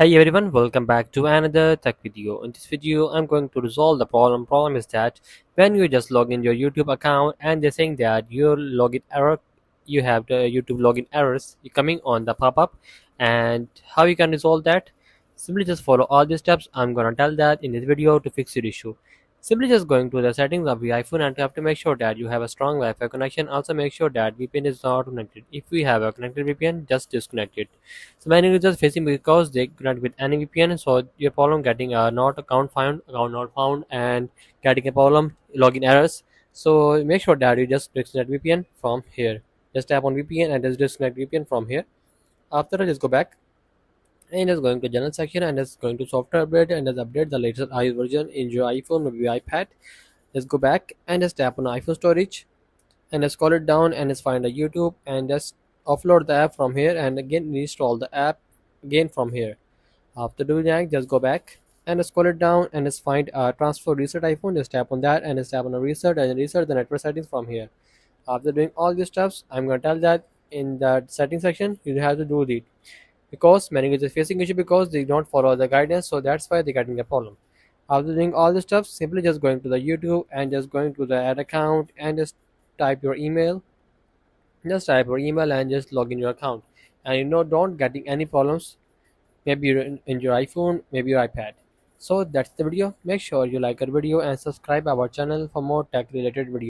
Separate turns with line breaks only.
Hey everyone, welcome back to another tech video. In this video, I'm going to resolve the problem. Problem is that when you just log in your YouTube account and they're saying that your login error, you have the YouTube login errors coming on the pop-up, and how you can resolve that? Simply just follow all these steps. I'm gonna tell that in this video to fix your issue. Simply just going to the settings of the iPhone and you have to make sure that you have a strong Wi-Fi connection. Also make sure that VPN is not connected. If we have a connected VPN, just disconnect it. So many users facing because they connect with any VPN, so your problem getting a not account not found, and getting a problem login errors. So make sure that you just disconnect VPN from here. Just tap on VPN and just disconnect VPN from here. After that, just go back and just going to general section and just going to software update and just update the latest iOS version in your iPhone, maybe iPad. Just go back and just tap on iPhone storage and just scroll it down and just find a YouTube and just offload the app from here and again install the app again from here. After doing that, just go back and just scroll it down and just find transfer reset iPhone. Just tap on that and just tap on the reset and reset the network settings from here. After doing all these steps, I'm gonna tell that in that setting section you have to do it because many users facing issue because they don't follow the guidance, so that's why they're getting a problem. After doing all this stuff, simply just going to the YouTube and just going to the ad account and just type your email. Just type your email and just log in your account. And don't getting any problems. Maybe you're in your iPhone, maybe your iPad. So that's the video. Make sure you like our video and subscribe our channel for more tech related videos.